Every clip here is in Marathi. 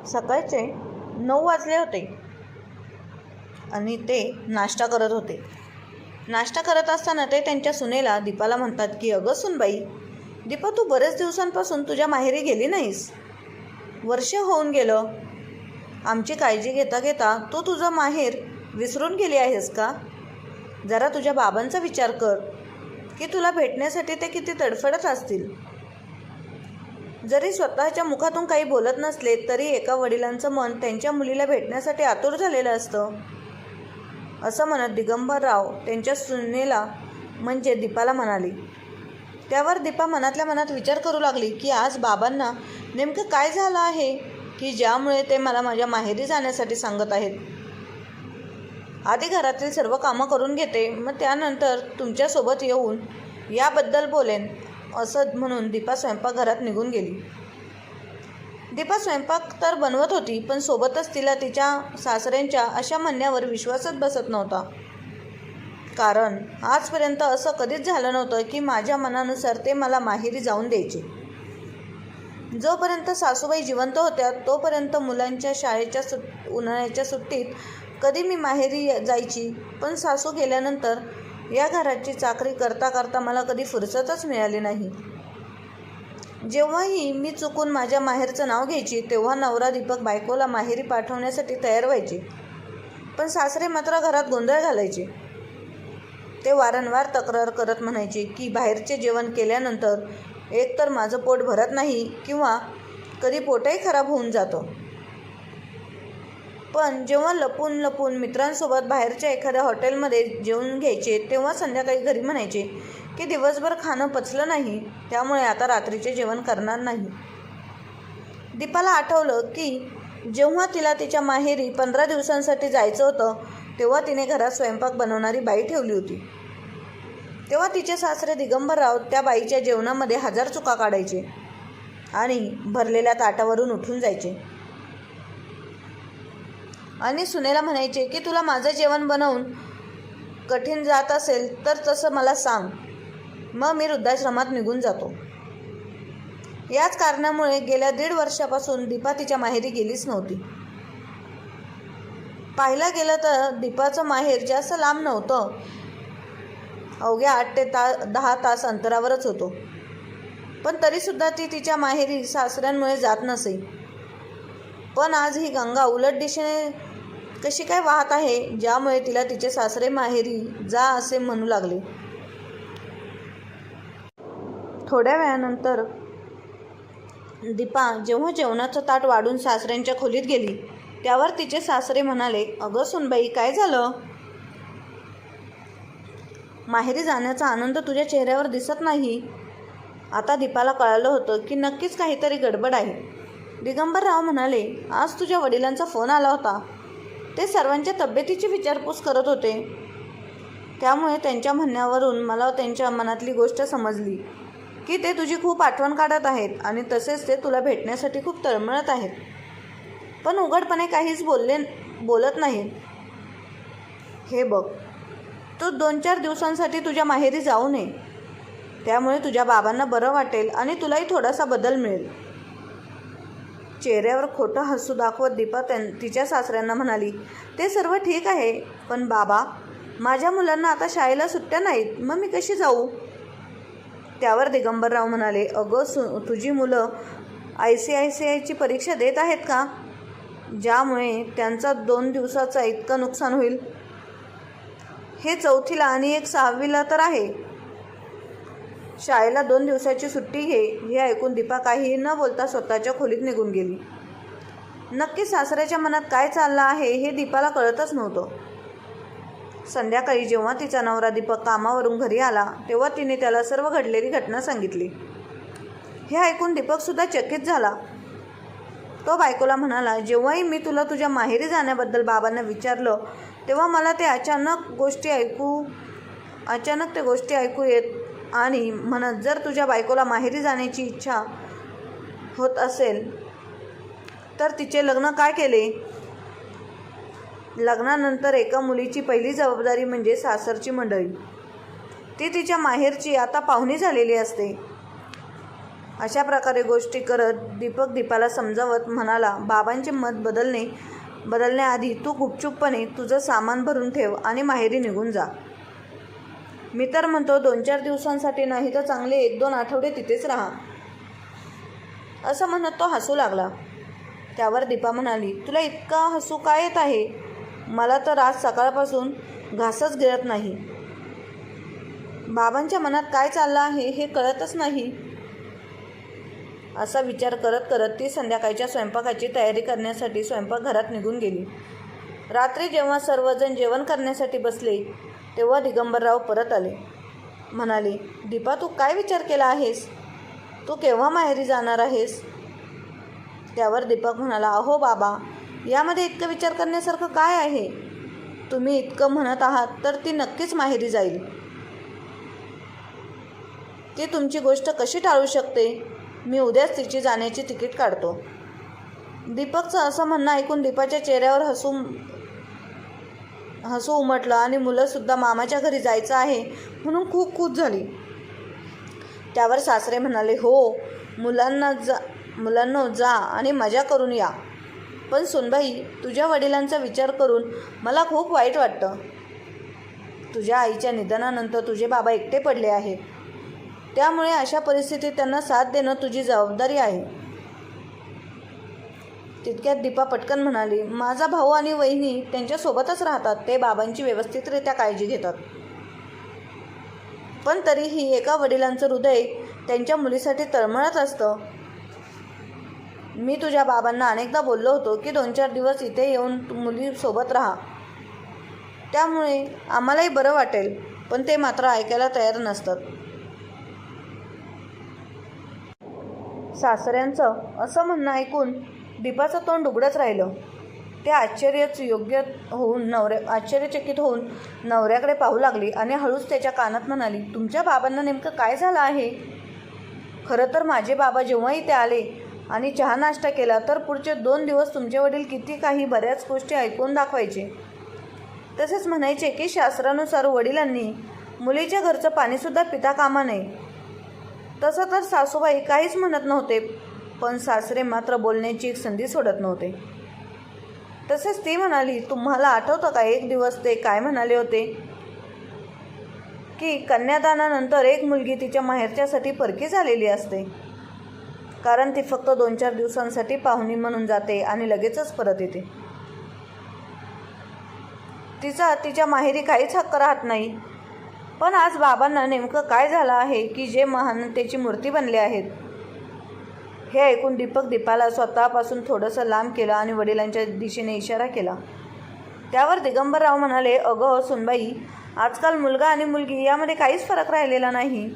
सकाळचे 9 वाजले होते आणि ते नाश्ता करत होते. नाश्ता करत असताना ते त्यांच्या सुनेला दीपाला म्हणतात की अगं सुनबाई, दीपा तू बरेच दिवसांपासून तुझ्या माहेरी गेली नाहीस. वर्ष होऊन गेलं. आमची काळजी घेता घेता तू तुझं माहेर विसरून गेली आहेस का? जरा तुझ्या बाबांचा विचार कर की तुला भेटण्यासाठी ते किती तडफडत असतील. जरी स्वतःच्या मुखातून काही बोलत नसले तरी एका वडिलांचं मन त्यांच्या मुलीला भेटण्यासाठी आतुर झालेलं असतं. असं म्हणत दिगंबरराव त्यांच्या सुनेला म्हणजे दीपाला म्हणाले. त्यावर दीपा मनातल्या मनात विचार करू लागली की आज बाबांना नेमकं काय झालं आहे की ज्यामुळे ते मला माझ्या माहेरी जाण्यासाठी सांगत आहेत. आधी घरातील सर्व कामं करून घेते, मग त्यानंतर तुमच्यासोबत येऊन याबद्दल बोलेन, असं म्हणून दीपा स्वयंपाकघरात निघून गेली. दीपा स्वयंपाक तर बनवत होती, पण सोबतच तिला तिच्या सासऱ्यांच्या अशा म्हणण्यावर विश्वासच बसत नव्हता. कारण आजपर्यंत असं कधीच झालं नव्हतं की माझ्या मनानुसार ते मला माहेरी जाऊन द्यायचे. जोपर्यंत सासूबाई जिवंत होत्या तोपर्यंत मुलांच्या शाळेच्या उन्हाळ्याच्या सुट्टीत कधी मी माहेरी जायची, पण सासू गेल्यानंतर या घराची चाकरी करता करता मला कधी फुरसतच मिळाली नाही. जेव्हाही मी चुकून माझ्या माहेरचं नाव घ्यायची तेव्हा नवरा दीपक बायकोला माहेरी पाठवण्यासाठी तयार व्हायचे, पण सासरे मात्र घरात गोंधळ घालायचे. ते वारंवार तक्रार करत म्हणायचे की बाहेरचे जेवण केल्यानंतर एकतर माझं पोट भरत नाही किंवा कधी पोटही खराब होऊन जातं. पण जेव्हा लपून लपून मित्रांसोबत बाहेरच्या एखाद्या हॉटेलमध्ये जेवून घ्यायचे तेव्हा संध्याकाळी घरी म्हणायचे की दिवसभर खाणं पचलं नाही, त्यामुळे आता रात्रीचे जेवण करणार नाही. दीपाला आठवलं की जेव्हा तिला तिच्या माहेरी 15 दिवसांसाठी जायचं होतं तेव्हा तिने घरात स्वयंपाक बनवणारी बाई ठेवली होती. तेव्हा तिचे सासरे दिगंबरराव त्या बाईच्या जेवणामध्ये 1000 चुका काढायचे आणि भरलेल्या ताटावरून उठून जायचे आणि सुनेला म्हणायचे की तुला माझं जेवण बनवून कठीण जात असेल तर तसं मला सांग, मग मी वृद्धाश्रमात निघून जातो. याच कारणामुळे गेल्या 1.5 वर्षापासून दीपा तिच्या माहेरी गेलीच नव्हती. पाहायला गेलं तर दीपाचं माहेर जास्त लांब नव्हतं, अवघ्या 8 ते 10 तास अंतरावरच होतो. पण तरीसुद्धा ती तिच्या माहेरी सासऱ्यांमुळे जात नसे. पण आज ही गंगा उलट दिशेने कशी काय वाहत आहे, ज्यामुळे तिला तिचे सासरे माहेरी जा असे म्हणू लागले. थोड्या वेळानंतर दीपा जेव्हा जेवणाचं ताट वाढून सासऱ्यांच्या खोलीत गेली त्यावर तिचे सासरे म्हणाले, अगं सुनबाई, काय झालं? माहेरी जाण्याचा आनंद तुझ्या चेहऱ्यावर दिसत नाही. आता दीपाला कळालं होतं की नक्कीच काहीतरी गडबड आहे. दिगंबरराव म्हणाले, आज तुझ्या वडिलांचा फोन आला होता. ते सर्वांच्या तब्येतीची विचारपूस करत होते. त्यामुळे त्यांच्या म्हणण्यावरून मला त्यांच्या मनातली गोष्ट समजली की ते तुझी खूप आठवण काढत आहेत आणि तसेच ते तुला भेटण्यासाठी खूप तळमळत आहेत, पण उघडपणे काहीच बोलत नाहीत. हे बघ, तू 2-4 दिवसांसाठी तुझ्या माहेरी जाऊ नये, त्यामुळे तुझ्या बाबांना बरं वाटेल आणि तुलाही थोडासा बदल मिळेल. चेहऱ्यावर खोटं हसू दाखवत दीपा तिच्या सासऱ्यांना म्हणाली, ते सर्व ठीक आहे, पण बाबा, माझ्या मुलांना आता शाळेला सुट्ट्या नाहीत, मग मी कशी जाऊ? त्यावर दिगंबरराव म्हणाले, अगं तुझी मुलं ICICIची परीक्षा देत आहेत का, ज्यामुळे त्यांचा 2 दिवसाचा इतकं नुकसान होईल? हे 4थीला आणि एक 6वीला तर आहे. शाळेला 2 दिवसाची सुट्टी घे. हे ऐकून दीपा काहीही न बोलता स्वतःच्या खोलीत निघून गेली. नक्की सासऱ्याच्या मनात काय चाललं आहे हे दीपाला कळतच नव्हतं. संध्याकाळी जेव्हा तिचा नवरा दीपक कामावरून घरी आला तेव्हा तिने त्याला सर्व घडलेली घटना सांगितली. हे ऐकून दीपकसुद्धा चकित झाला. तो बायकोला म्हणाला, जेव्हाही मी तुला तुझ्या माहेरी जाण्याबद्दल बाबांना विचारलं तेव्हा मला ते अचानक ते गोष्टी ऐकू येत आणि म्हणत, जर तुझ्या बायकोला माहेरी जाण्याची इच्छा होत असेल तर तिचे लग्न काय केले? लग्नानंतर एका मुलीची पहिली जबाबदारी म्हणजे सासरची मंडळी. ती तिच्या माहेरची आता पाहुणी झालेली असते. अशा प्रकारे गोष्टी करत दीपक दीपाला समजावत म्हणाला, बाबांचे मत बदलण्याआधी तू गुपचूपपणे तुझं सामान भरून ठेव आणि माहेरी निघून जा. मी तर म्हणतो 2-4 दिवसांसाठी नाही तर चांगले 1-2 आठवडे तिथेच राहा. असं म्हणत तो हसू लागला. त्यावर दीपा म्हणाली, तुला इतका हसू काय येत आहे? मला तर आज सकाळपासून घासच गिळत नाही. बाबांच्या मनात काय चाललं आहे हे कळतच नाही. असा विचार करत करत ती संध्याकाळच्या स्वयंपाकाची तयारी करण्यासाठी स्वयंपाकघरात निघून गेली. रात्री जेव्हा सर्वजण जेवण करण्यासाठी बसले तेव्हा दिगंबरराव परत आले. म्हणाले, दीपा तू काय विचार केला आहेस? तू केव्हा माहेरी जाणार आहेस? त्यावर दीपक म्हणाला, अहो बाबा, यामध्ये इतकं विचार करण्यासारखं काय आहे? तुम्ही इतकं म्हणत आहात तर ती नक्कीच माहेरी जाईल. ती तुमची गोष्ट कशी टाळू शकते? मी उद्याच तिची जाण्याची तिकीट काढतो. दीपकचं असं म्हणणं ऐकून दीपाच्या चेहऱ्यावर हसू उमटलं आणि मुलंसुद्धा मामाच्या घरी जायचं आहे म्हणून खूप खुश झाली. त्यावर सासरे म्हणाले, हो, मुलांनो जा आणि मजा करून या. पण सुनबाई, तुझ्या वडिलांचा विचार करून मला खूप वाईट वाटतं. तुझ्या आईच्या निधनानंतर तुझे बाबा एकटे पडले आहेत. त्यामुळे अशा परिस्थितीत त्यांना साथ देणं तुझी जबाबदारी आहे. तितक्यात दीपा पटकन म्हणाली, माझा भाऊ आणि वहिनी त्यांच्यासोबतच राहतात. ते बाबांची व्यवस्थितरित्या काळजी घेतात. पण तरीही एका वडिलांचं हृदय त्यांच्या मुलीसाठी तळमळत असतं. मी तुझ्या बाबांना अनेकदा बोललो होतो की 2-4 दिवस इथे येऊन मुलीसोबत राहा. त्यामुळे आम्हालाही बरं वाटेल. पण ते मात्र ऐकायला तयार नसतात. सासऱ्यांचं असं म्हणणं ऐकून दीपाचं तोंड उघडंच राहिलं. ते आश्चर्यचकित होऊन नवऱ्याकडे पाहू लागली आणि हळूच त्याच्या कानात म्हणाली, तुमच्या बाबांना नेमकं काय झालं आहे? खरं तर माझे बाबा जेव्हा इथे आले आणि चहा नाश्ता केला तर पुढचे 2 दिवस तुमचे वडील किती काही बऱ्याच गोष्टी ऐकून दाखवायचे. तसेच म्हणायचे की शास्त्रानुसार वडिलांनी मुलीच्या घरचं पाणीसुद्धा पिता कामा नये. तसं तर सासूबाई काहीच म्हणत नव्हते, पण सासरे मात्र बोलण्याची एक संधी सोडत नव्हते. तसेच ती म्हणाली, तुम्हाला आठवतं का एक दिवस ते काय म्हणाले होते की कन्यादानानंतर एक मुलगी तिच्या माहेरच्यासाठी परकी झालेली असते, कारण ती फक्त 2-4 दिवसांसाठी पाहुणी म्हणून जाते आणि लगेचच परत येते. तिच्या माहेरी काहीच हक्क राहत नाही. पण आज बाबांना नेमकं काय झालं आहे की जे महानतेची मूर्ती बनले आहेत? हे ऐकून दीपाला स्वतःपासून थोडंसं लांब केलं आणि वडिलांच्या दिशेने इशारा केला. त्यावर दिगंबरराव म्हणाले, अगं सुनबाई, आजकाल मुलगा आणि मुलगी यामध्ये काहीच फरक राहिलेला नाही.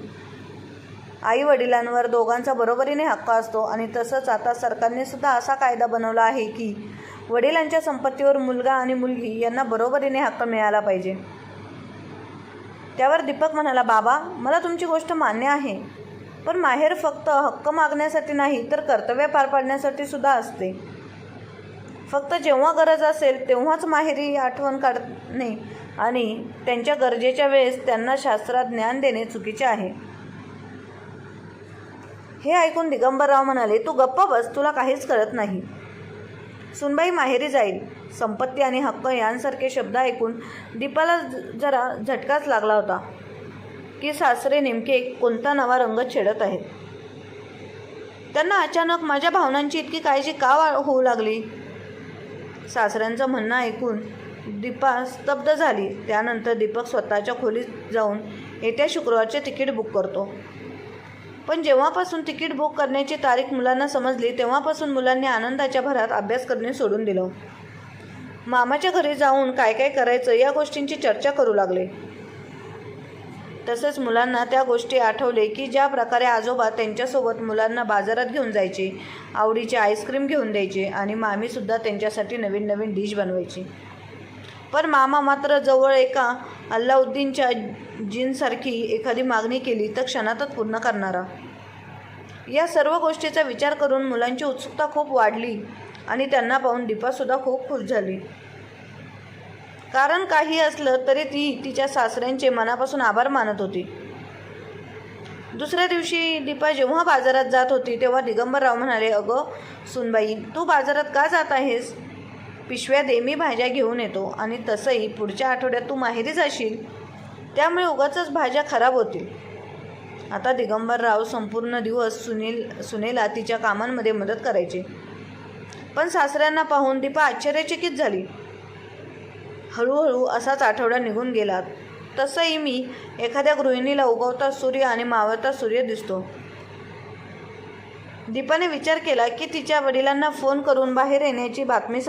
आई वडिलांवर दोघांचा बरोबरीने हक्क असतो आणि तसंच आता सरकारने सुद्धा असा कायदा बनवला आहे की वडिलांच्या संपत्तीवर मुलगा आणि मुलगी यांना बरोबरीने हक्क मिळाला पाहिजे. त्यावर दीपक म्हणाला, बाबा, मला तुमची गोष्ट मान्य आहे, पण माहेर फक्त हक्क मागण्यासाठी नाही तर कर्तव्य पार पाडण्यासाठी सुद्धा असते. फक्त जेव्हा गरज असेल तेव्हाच माहेरी आठवण काढणे आणि त्यांच्या गरजेच्या वेळेस त्यांना शास्त्रात ज्ञान देणे चुकीचे आहे. हे ऐकून दिगंबरराव म्हणाले, तू गप्प बस, तुला काहीच कळत नाही. सुनबाई माहेरी जाईल. संपत्ती आणि हक्क यांसारखे शब्द ऐकून दीपाला जरा झटकाच लागला होता की सासरे नेमके कोणता नवा रंग छेडत आहेत. त्यांना अचानक माझ्या भावनांची इतकी काळजी का होऊ लागली? सासऱ्यांचं म्हणणं ऐकून दीपा स्तब्ध झाली. त्यानंतर दीपक स्वतःच्या खोलीत जाऊन येत्या शुक्रवारचे तिकीट बुक करतो. पण जेव्हापासून तिकीट बुक करण्याची तारीख मुलांना समजली तेव्हापासून मुलांनी आनंदाच्या भरात अभ्यास करणे सोडून दिलं. मामाच्या घरी जाऊन काय काय करायचं या गोष्टींची चर्चा करू लागले. तसेच मुलांना त्या गोष्टी आठवले की ज्या प्रकारे आजोबा त्यांच्यासोबत मुलांना बाजारात घेऊन जायचे, आवडीचे आईस्क्रीम घेऊन द्यायचे आणि मामीसुद्धा त्यांच्यासाठी नवीन नवीन डिश बनवायची. पण मामा मात्र जवळ एका अल्लाउद्दीनच्या जिनसारखी एखादी मागणी केली तर क्षणातच पूर्ण करणारा. या सर्व गोष्टीचा विचार करून मुलांची उत्सुकता खूप वाढली आणि त्यांना पाहून दीपासुद्धा खूप खुश झाली. कारण काही असलं तरी ती तिच्या सासऱ्यांचे मनापासून आभार मानत होती. दुसऱ्या दिवशी दीपा जेव्हा बाजारात जात होती तेव्हा दिगंबरराव म्हणाले, अगं सुनबाई, तू बाजारात का जात आहेस? पिशव्या दे, मी भाज्या घेऊन येतो. आणि तसंही पुढच्या आठवड्यात तू माहेरी जाशील, त्यामुळे उगाचच भाज्या खराब होतील. आता दिगंबरराव संपूर्ण दिवस सुनेला तिच्या कामांमध्ये मदत करायचे. पण सासऱ्यांना पाहून दीपा आश्चर्यचकित झाली. हळूहळू असाच आठवडा निघून गेला. तसंही मी एखाद्या गृहिणीला उगवता सूर्य आणि मावळता सूर्य दिसतो. दीपाने विचार केला की तिच्या वडिलांना फोन करून माहेरी येण्याची बातमी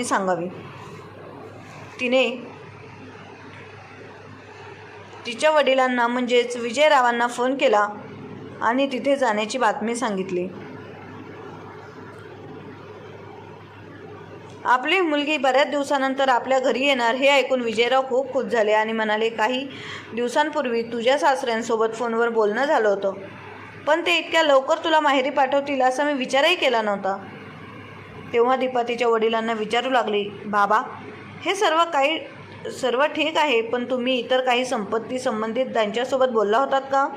सांगावी. तिने तिच्या वडिलांना म्हणजेच विजयरावांना फोन केला आणि तिथे जाण्याची बातमी सांगितली. आपली मुलगी बऱ्याच दिवसानंतर आपल्या घरी येणार हे ऐकून विजयराव खूप खुश झाले आणि म्हणाले, काही दिवसांपूर्वी तुझ्या सासऱ्यांसोबत फोनवर बोलणं झालं होतं, पण ते इतक्या लवकर तुला माहेरी पाठवतील असा मी विचारही केला नव्हता. तेव्हा दीपा तिच्या वडिलांना विचारू लागली, बाबा, हे सर्व ठीक आहे, पण तुम्ही इतर काही संपत्ती संबंधित त्यांच्यासोबत बोलला होतात का?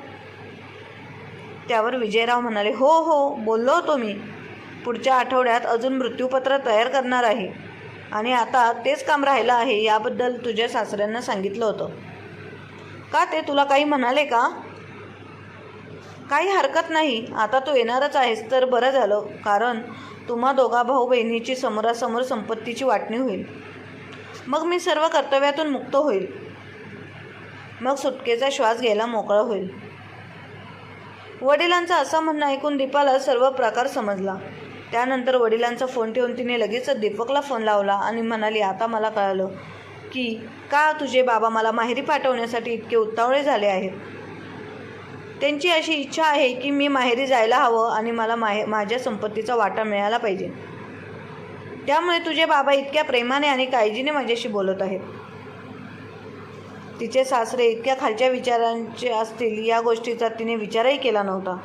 त्यावर विजयराव म्हणाले, हो बोललो होतो मी. पुढच्या आठवड्यात अजून मृत्यूपत्र तयार करणार आहे आणि आता तेच काम राहिलं आहे. याबद्दल तुझ्या सासऱ्यांना सांगितलं होतं का? ते तुला काही म्हणाले का? काही हरकत नाही, आता तू येणारच आहेस तर बरं झालं, कारण तुम्हा दोघा भाऊ बहिणीची समोरासमोर संपत्तीची वाटणी होईल. मग मी सर्व कर्तव्यातून मुक्त होईल. मग सुटकेचा श्वास घ्यायला मोकळा होईल. वडिलांचं असं म्हणणं ऐकून दीपाला सर्व प्रकार समजला. त्यानंतर वडिलांचा फोन ठेवून तिने लगेचच दीपकला फोन लावला आणि म्हणाली, आता मला कळलं की का तुझे बाबा मला माहेरी पाठवण्यासाठी इतके उतावळे झाले आहेत. त्यांची अशी इच्छा आहे की मी माहेरी जायला हवं आणि मला माझ्या संपत्तीचा वाटा मिळाला पाहिजे. त्यामुळे तुझे बाबा इतक्या प्रेमाने आणि काळजीने माझ्याशी बोलत आहेत. तिचे सासरे इतक्या खालच्या विचारांचे असतील या गोष्टीचा तिने विचारही केला नव्हता.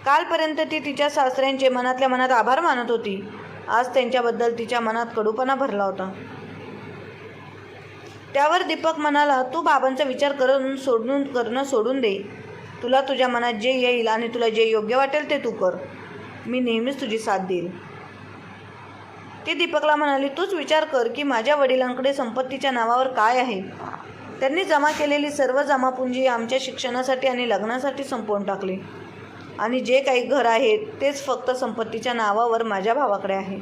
कालपर्यंत ती तिच्या सासऱ्यांचे मनातल्या मनात आभार मानत होती. आज त्यांच्याबद्दल तिच्या मनात कडूपणा भरला होता. त्यावर दीपक म्हणाला, तू बाबांचा विचार करणं सोडून दे. तुला तुझ्या मनात जे येईल आणि तुला जे योग्य वाटेल ते तू कर. मी नेहमीच तुझी साथ देईल. ती दीपकला म्हणाली, तूच विचार कर की माझ्या वडिलांकडे संपत्तीच्या नावावर काय आहे. त्यांनी जमा केलेली सर्व जमापुंजी आमच्या शिक्षणासाठी आणि लग्नासाठी संपवून टाकली आणि जे काही घर आहे तेच फक्त संपत्तीच्या नावावर माझ्या भावाकडे आहे.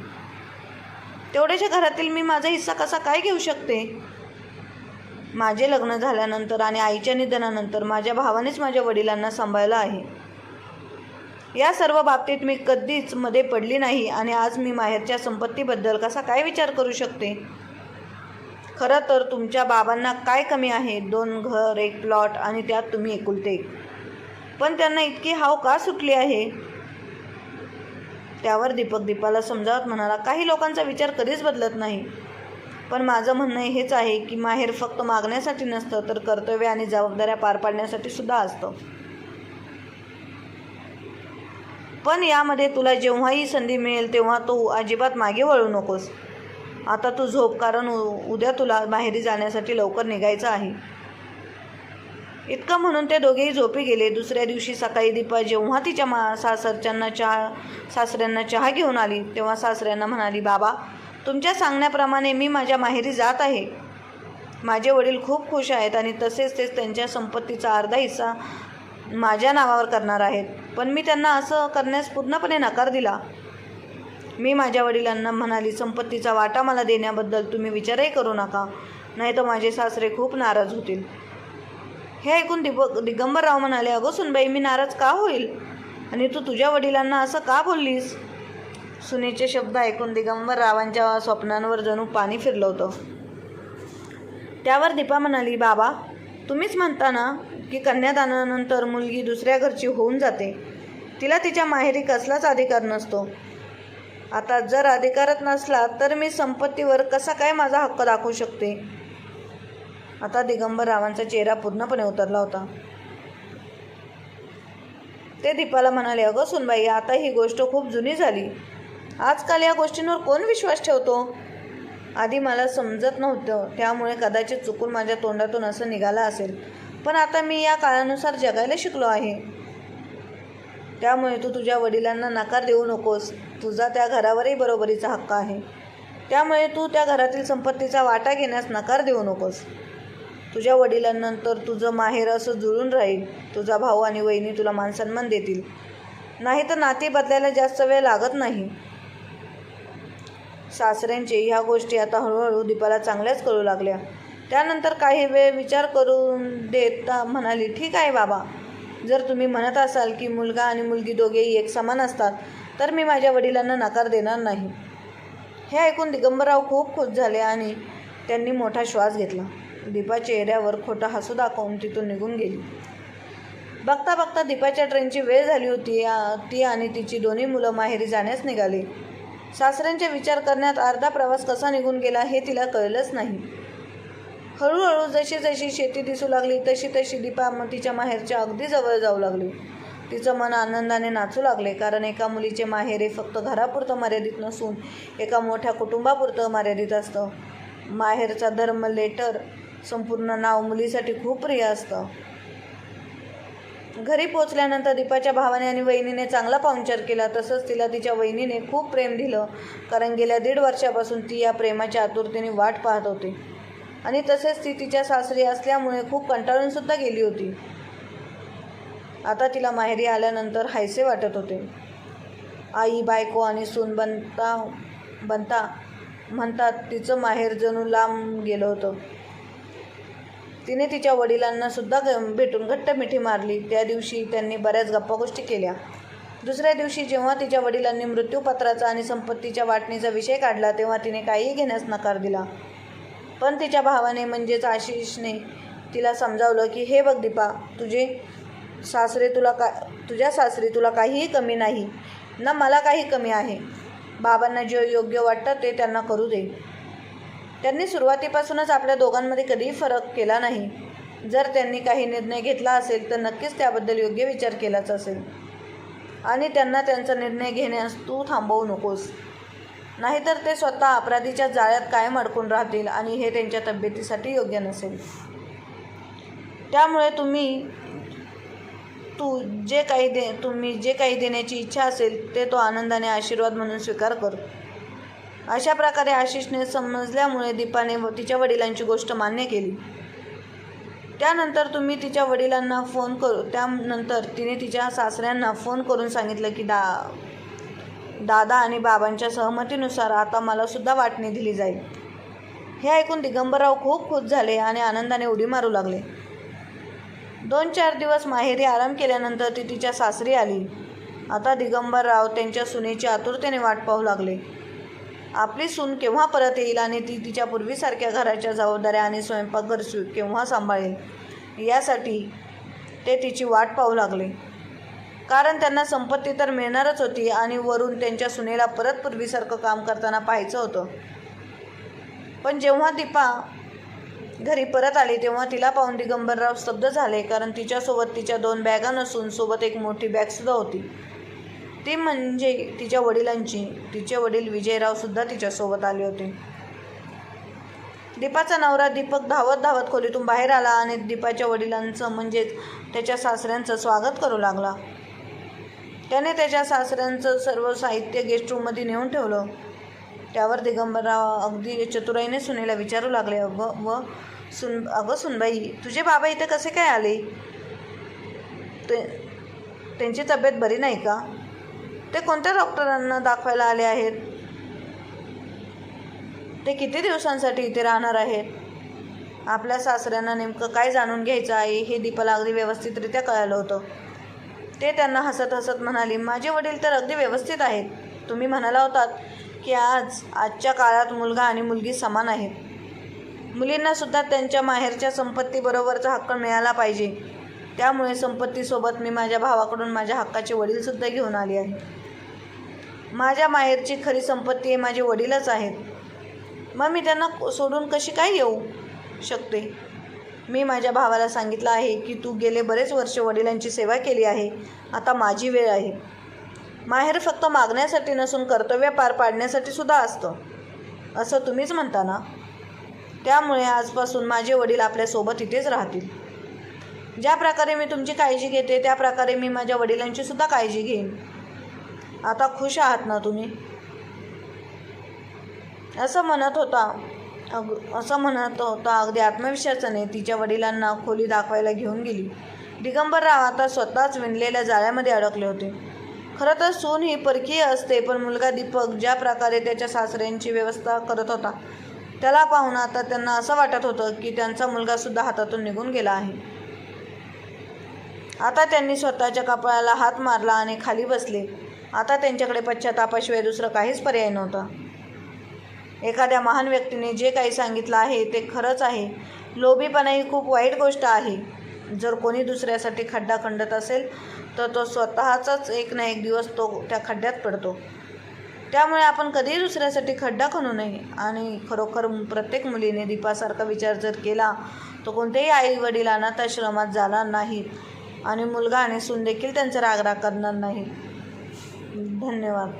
तेवढ्याच्या घरातील मी माझा हिस्सा कसा काय घेऊ शकते? माझे लग्न झाल्यानंतर आणि आईच्या निधनानंतर माझ्या भावानेच माझ्या वडिलांना सांभाळलं आहे. या सर्व बाबतीत मी कधीच मध्ये पडली नाही आणि आज मी माहेरच्या संपत्तीबद्दल कसा काय विचार करू शकते? खरं तर तुमच्या बाबांना काय कमी आहे? 2 घर, 1 प्लॉट आणि त्यात तुम्ही एकुलते एक. पण त्यांना इतकी हाव का सुटली आहे? त्यावर दीपक दीपाला समजावत म्हणाला, काही लोकांचा विचार कधीच बदलत नाही, पण माझं म्हणणं हेच आहे की माहेर फक्त मागण्यासाठी नसतं तर कर्तव्य आणि जबाबदाऱ्या पार पाडण्यासाठी सुद्धा असतं. पण यामध्ये तुला जेव्हाही संधी मिळेल तेव्हा तू अजिबात मागे वळू नकोस. आता तू झोप, कारण उद्या तुला माहेरी जाण्यासाठी लवकर निघायचं आहे. इतकं म्हणून ते दोघेही झोपी गेले. दुसऱ्या दिवशी सकाळी दीपा जेव्हा तिच्या सासऱ्यांना चहा घेऊन आली तेव्हा सासऱ्यांना म्हणाली, बाबा, तुमच्या सांगण्याप्रमाणे मी माझ्या माहेरी जात आहे. माझे वडील खूप खुश आहेत आणि तसेच ते त्यांच्या संपत्तीचा अर्धा हिस्सा माझ्या नावावर करणार आहेत. पण मी त्यांना असं करण्यास पूर्णपणे नकार दिला. मी माझ्या वडिलांना म्हणाली, संपत्तीचा वाटा मला देण्याबद्दल तुम्ही विचारही करू नका, नाही तर माझे सासरे खूप नाराज होतील. हे ऐकून दिगंबरराव म्हणाले, अगं सुनबाई, मी नाराज का होईल आणि तू तुझ्या वडिलांना असं का बोललीस? सुनेचे शब्द ऐकून दिगंबररावांच्या स्वप्नांवर जणू पाणी फिरलं होतं. त्यावर दीपा म्हणाली, बाबा, तुम्हीच म्हणता ना की कन्यादानानंतर मुलगी दुसऱ्या घरची होऊन जाते. तिला तिच्या माहेरी कसलाच अधिकार नसतो. आता जर अधिकारच नसला तर मी संपत्तीवर कसा काय माझा हक्क दाखवू शकते? आता दिगंबररावांचा चेहरा पूर्णपणे उतरला होता. ते दीपाला म्हणाले, अगं सुनबाई, आता ही गोष्ट खूप जुनी झाली. आजकाल या गोष्टींवर कोण विश्वास ठेवतो? आधी मला समजत नव्हतं, त्यामुळे कदाचित चुकून माझ्या तोंडातून असं निघालं असेल. पण आता मी या काळानुसार जगायला शिकलो आहे. त्यामुळे तू तुझ्या वडिलांना नकार देऊ नकोस. तुझा त्या घरावरही बरोबरीचा हक्क आहे. त्यामुळे तू त्या घरातील संपत्तीचा वाटा घेण्यास नकार देऊ नकोस. तुझ्या वडिलांनंतर तुझं माहेर असं जुळून राहील. तुझा भाऊ आणि वहिनी तुला मानसन्मान देतील. नाही तर नाती बदलायला जास्त वेळ लागत नाही. सासऱ्यांचे ह्या गोष्टी आता हळूहळू दीपाला चांगल्याच कळू लागल्या. त्यानंतर काही वेळ विचार करून देता म्हणाली, ठीक आहे बाबा, जर तुम्ही म्हणत असाल की मुलगा आणि मुलगी दोघेही एक समान असतात तर मी माझ्या वडिलांना नकार देणार नाही. हे ऐकून दिगंबरराव खूप खुश झाले आणि त्यांनी मोठा श्वास घेतला. दीपा चेहऱ्यावर खोटं हसू दाखवून तिथून निघून गेली. बघता बघता दीपाच्या ट्रेनची वेळ झाली होती. ती आणि तिची दोन्ही मुलं माहेरी जाण्यास निघाली. सासऱ्यांचे विचार करण्यात अर्धा प्रवास कसा निघून गेला हे तिला कळलंच नाही. हळूहळू जशी जशी शेती दिसू लागली तशी तशी दीपा तिच्या माहेरच्या अगदी जवळ जाऊ लागली. तिचं मन आनंदाने नाचू लागले, कारण एका मुलीचे माहेर हे फक्त घरापुरतं मर्यादित नसून एका मोठ्या कुटुंबापुरतं मर्यादित असतं. माहेरचा धर्म लेटर संपूर्ण नाव मुलीसाठी खूप प्रिय असतं. घरी पोचल्यानंतर दीपाच्या भावाने आणि वहिनीने चांगला पाहुणचार केला. तसंच तिला तिच्या वहिनीने खूप प्रेम दिलं, कारण गेल्या 1.5 वर्षापासून ती या प्रेमाच्या आतुरतेने वाट पाहत होती. आणि तसेच ती तिच्या सासरी असल्यामुळे खूप कंटाळूनसुद्धा गेली होती. आता तिला माहेरी आल्यानंतर हायसे वाटत होते. आई, बायको आणि सून बनता म्हणतात तिचं माहेर जणू लांब गेलं होतं. तिने तिच्या वडिलांना सुद्धा भेटून घट्ट मिठी मारली. त्या दिवशी त्यांनी बऱ्याच गप्पागोष्टी केल्या. दुसऱ्या दिवशी जेव्हा तिच्या वडिलांनी मृत्यूपत्राचा आणि संपत्तीच्या वाटणीचा विषय काढला तेव्हा तिने काहीही घेण्यास नकार दिला. पण तिच्या भावाने म्हणजेच आशिषने तिला समजावलं की हे बघ दीपा, तुझ्या सासरी तुला काहीही कमी नाही ना मला काही कमी आहे. बाबांना जे योग्य वाटतं ते त्यांना करू दे. त्यांनी सुरुवातीपासूनच आपल्या दोघांमध्ये कधीही फरक केला नाही. जर त्यांनी काही निर्णय घेतला असेल तर नक्कीच त्याबद्दल योग्य विचार केलाच असेल आणि त्यांना त्यांचा निर्णय घेण्यास तू थांबवू नकोस. नाहीतर ते स्वतः अपराधीच्या जाळ्यात कायम अडकून राहतील आणि हे त्यांच्या तब्येतीसाठी योग्य नसेल. त्यामुळे तुम्ही जे काही देण्याची इच्छा असेल ते तो आनंदाने आशीर्वाद म्हणून स्वीकार कर. अशा प्रकारे आशिषने समजल्यामुळे दीपाने तिच्या वडिलांची गोष्ट मान्य केली. त्यानंतर तिने तिच्या सासऱ्यांना फोन करून सांगितलं की दादा आणि बाबांच्या सहमतीनुसार आता मला सुद्धा वाटणी दिली जाईल. हे ऐकून दिगंबरराव खूप खुश झाले आणि आनंदाने उडी मारू लागले. 2-4 दिवस माहेरी आराम केल्यानंतर ती तिच्या सासरी आली. आता दिगंबरराव त्यांच्या सुनेची आतुरतेने वाट पाहू लागले. आपली सून केव्हा परत येईल आणि ती तिच्या पूर्वीसारख्या घराच्या जबाबदाऱ्या आणि स्वयंपाकघर केव्हा सांभाळेल यासाठी ते तिची वाट पाहू लागले. कारण त्यांना संपत्ती तर मिळणारच होती आणि वरून त्यांच्या सुनेला परत पूर्वीसारखं काम करताना पाहायचं होतं. पण जेव्हा दीपा घरी परत आली तेव्हा तिला पाहून दिगंबरराव स्तब्ध झाले, कारण तिच्यासोबत तिच्या 2 बॅगा नसून सोबत एक मोठी बॅगसुद्धा होती. ती म्हणजे तिच्या वडिलांची. तिचे वडील विजयरावसुद्धा तिच्यासोबत आले होते. दीपाचा नवरा दीपक धावत धावत खोलीतून बाहेर आला आणि दीपाच्या वडिलांचं म्हणजेच त्याच्या सासऱ्यांचं स्वागत करू लागला. त्याने त्याच्या सासऱ्यांचं सर्व साहित्य गेस्ट रूममध्ये नेऊन ठेवलं. त्यावर दिगंबरराव अगदी चतुराईने सुनेला विचारू लागले, अगं सुनबाई, तुझे बाबा इथे कसे काय आले? त्यांची तब्येत बरी नाही का? ते कोणत्या डॉक्टरांना दाखवायला आले आहेत? ते किती दिवसांसाठी इथे राहणार आहेत? आपल्या सासऱ्यांना नेमकं काय जाणून घ्यायचं आहे हे दीपाला अगदी व्यवस्थितरित्या कळालं होतं. ते त्यांना हसत हसत म्हणाली, माझे वडील तर अगदी व्यवस्थित आहेत. तुम्ही म्हणाला होतात की आजच्या काळात मुलगा आणि मुलगी समान आहेत. मुलींनासुद्धा त्यांच्या माहेरच्या संपत्तीबरोबरचा हक्क मिळाला पाहिजे. त्यामुळे संपत्तीसोबत मी माझ्या भावाकडून माझ्या हक्काचे वडीलसुद्धा घेऊन आली आहे. माझ्या माहेरची खरी संपत्ती हे माझे वडीलच आहेत. मग मी त्यांना सोडून कशी काय येऊ शकते? मी माझ्या भावाला सांगितलं आहे की तू गेले बरेच वर्ष वडिलांची सेवा केली आहे, आता माझी वेळ आहे. माहेर फक्त मागण्यासाठी नसून कर्तव्य पार पाडण्यासाठी सुद्धा असतं, असं तुम्हीच म्हणता ना. त्यामुळे आजपासून माझे वडील आपल्यासोबत इथेच राहतील. ज्या प्रकारे मी तुमची काळजी घेते त्या प्रकारे मी माझ्या वडिलांची सुद्धा काळजी घेईन. आता खुश आहात ना तुम्ही? असं म्हणत होता अगदी आत्मविश्वासाने तिच्या वडिलांना खोली दाखवायला घेऊन गेली. दिगंबरराव आता स्वतःच विणलेल्या जाळ्यामध्ये अडकले होते. खरं तर सून ही परकीय असते, पण मुलगा दीपक ज्या प्रकारे त्याच्या सासऱ्यांची व्यवस्था करत होता त्याला पाहून आता त्यांना असं वाटत होतं की त्यांचा मुलगासुद्धा हातातून निघून गेला आहे. आता त्यांनी स्वतःच्या कपाळाला हात मारला आणि खाली बसले. आता त्यांच्याकडे पश्चातापाशिवाय दुसरं काहीच पर्याय नव्हता. एखाद्या महान व्यक्तीने जे काही सांगितलं आहे ते खरंच आहे. लोभीपणा ही खूप वाईट गोष्ट आहे. जर कोणी दुसऱ्यासाठी खड्डा खणत असेल तर तो स्वतःचाच एक ना एक दिवस तो त्या खड्ड्यात पडतो. त्यामुळे आपण कधीही दुसऱ्यासाठी खड्डा खणू नये. आणि खरोखर प्रत्येक मुलीने दीपासारखा विचार जर केला तर कोणतेही आई वडील अनाथाश्रमात जाणार नाहीत आणि मुलगा आणि सून देखील त्यांचा रागराग करणार नाहीत. धन्यवाद.